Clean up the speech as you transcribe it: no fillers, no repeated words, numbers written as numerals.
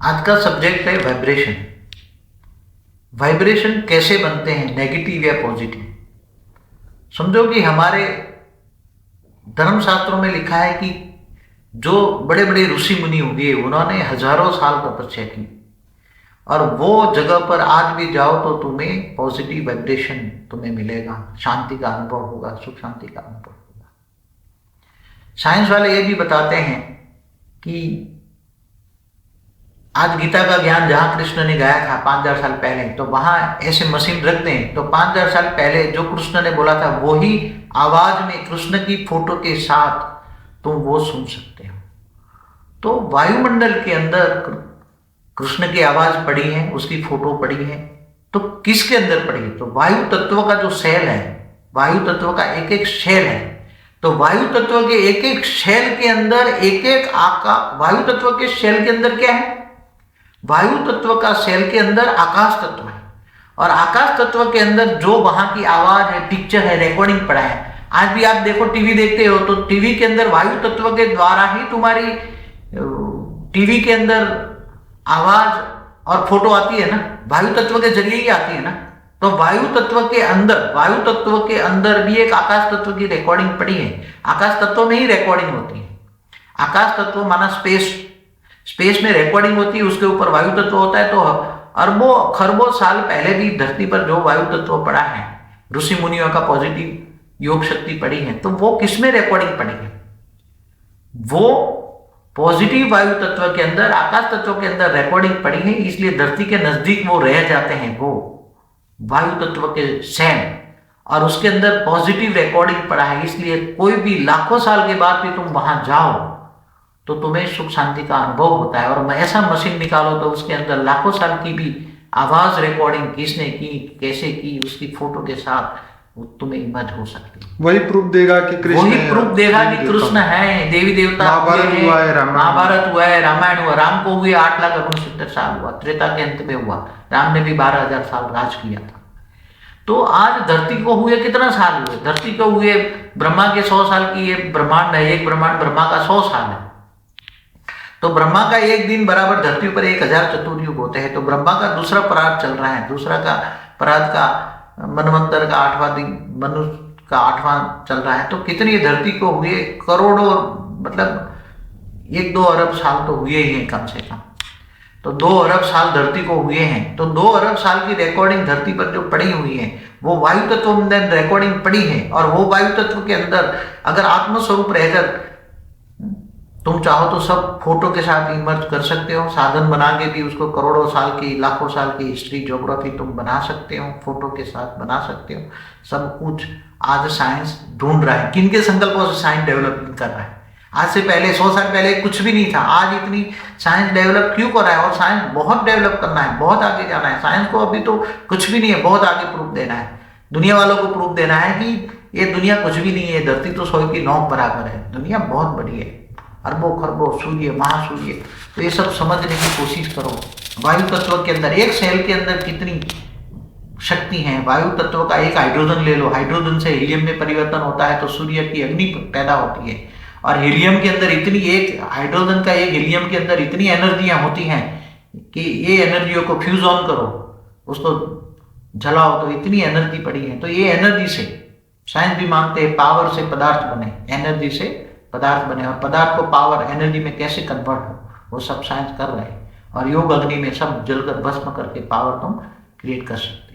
आज का सब्जेक्ट है वाइब्रेशन। वाइब्रेशन कैसे बनते हैं, नेगेटिव या पॉजिटिव। समझो कि हमारे धर्मशास्त्रों में लिखा है कि जो बड़े बड़े ऋषि मुनि हुए उन्होंने हजारों साल तपस्या की और वो जगह पर आज भी जाओ तो तुम्हें पॉजिटिव वाइब्रेशन तुम्हें मिलेगा, शांति का अनुभव होगा, सुख शांति का अनुभव होगा। साइंस वाले ये भी बताते हैं कि आज गीता का ज्ञान जहां कृष्ण ने गाया था 5000 साल पहले, तो वहां ऐसे मशीन रख दें तो 5000 साल पहले जो कृष्ण ने बोला था वही आवाज में कृष्ण की फोटो के साथ तुम वो सुन सकते हो। तो वायुमंडल के अंदर कृष्ण की आवाज पड़ी है, उसकी फोटो पड़ी है, तो किसके अंदर पड़ी है? तो वायु तत्व का जो सेल है, वायु तत्व का एक एक सेल है, तो वायु तत्व के एक एक सेल के अंदर एक एक आकाश। वायु तत्व के सेल के अंदर क्या है? वायु तत्व का सेल के अंदर आकाश तत्व है, और आकाश तत्व के अंदर जो वहां की आवाज है, पिक्चर है, रिकॉर्डिंग पड़ा है। आज भी आप देखो, टीवी देखते हो तो टीवी के अंदर वायु तत्व के द्वारा ही तुम्हारी टीवी के अंदर आवाज और फोटो आती है ना, वायु तत्व के जरिए ही आती है ना। तो वायु तत्व के अंदर भी एक आकाश तत्व की रिकॉर्डिंग पड़ी है। आकाश तत्व में ही रिकॉर्डिंग होती है। आकाश तत्व माना स्पेस में रिकॉर्डिंग होती है, उसके ऊपर वायु तत्व होता है। तो अरबों खरबों साल पहले भी धरती पर जो वायु तत्व पड़ा है, ऋषि मुनियों का पॉजिटिव योग शक्ति पड़ी है, तो वो किसमें रिकॉर्डिंग पड़ी है? वो पॉजिटिव वायु तत्व के अंदर, आकाश तत्व के अंदर रिकॉर्डिंग पड़ी है। इसलिए धरती के नजदीक वो रह जाते हैं, वो वायु तत्व के सेल, और उसके अंदर पॉजिटिव रिकॉर्डिंग पड़ा है। इसलिए कोई भी लाखों साल के बाद भी तुम वहां जाओ तो तुम्हें सुख शांति का अनुभव होता है। और ऐसा मशीन निकालो तो उसके अंदर लाखों साल की भी आवाज रिकॉर्डिंग किसने की, कैसे की, उसकी फोटो के साथ तुम्हें इमेज हो सकती है। वही प्रूफ देगा कि कृष्ण है, देवी देवता, महाभारत हुआ है, रामायण हुआ। राम को हुए 8,69,000 साल हुआ, त्रेता के अंत में हुआ। राम ने भी 12,000 साल राज किया था। तो आज धरती को हुए कितना साल हुए? धरती को हुए ब्रह्मा के 100 साल की ये ब्रह्मांड है। एक ब्रह्मांड ब्रह्मा का 100 साल है। तो ब्रह्मा का एक दिन बराबर धरती पर 1000 चतुर्युग होते हैं। तो ब्रह्मा का दूसरा पराग चल रहा है, दूसरा का पराग का मनवंतर का 8वां दिन, मनुष्य का 8वां चल रहा है। तो कितनी धरती को हुए? करोड़ों, मतलब 1-2 अरब साल तो हुए ही हैं कम से कम। तो 2 अरब साल धरती को हुए हैं। तो 2 अरब साल की रिकॉर्डिंग धरती पर जो पड़ी हुई है वो वायु तत्व में रिकॉर्डिंग पड़ी है। और वो वायु तत्व के अंदर अगर आत्मस्वरूप रहकर तुम चाहो तो सब फोटो के साथ इमर्ज कर सकते हो। साधन बना के भी उसको करोड़ों साल की, लाखों साल की हिस्ट्री, ज्योग्राफी तुम बना सकते हो, फोटो के साथ बना सकते हो। सब कुछ आज साइंस ढूंढ रहा है। किनके संकल्पों से साइंस डेवलपमेंट कर रहा है? आज से पहले 100 साल पहले कुछ भी नहीं था। आज इतनी साइंस डेवलप क्यों कर रहा है? और साइंस बहुत डेवलप करना है, बहुत आगे जाना है। साइंस को अभी तो कुछ भी नहीं है, बहुत आगे प्रूफ देना है। दुनिया वालों को प्रूफ देना है कि ये दुनिया कुछ भी नहीं है, धरती तो 100 की नोक बराबर है। दुनिया बहुत बड़ी है, अरबों खरबों सूर्य, महासूर्य। तो ये सब समझने की कोशिश करो। वायु तत्व के अंदर, एक सेल के अंदर कितनी शक्ति है। वायु तत्व का एक हाइड्रोजन ले लो, हाइड्रोजन से हीलियम में परिवर्तन होता है तो सूर्य की अग्नि पैदा होती है। और हीलियम के अंदर इतनी, एक हाइड्रोजन का एक हीलियम के अंदर इतनी एनर्जियां होती हैं कि ये एनर्जियों को फ्यूज ऑन करो, उसको जलाओ तो इतनी एनर्जी पड़ी है। तो ये एनर्जी से साइंस भी मानते हैं पावर से पदार्थ बने, एनर्जी से पदार्थ बने, और पदार्थ को पावर एनर्जी में कैसे कन्वर्ट हो वो सब साइंस कर रहे हैं। और योग अग्नि में सब जलकर भस्म करके पावर तुम क्रिएट कर सकते हो।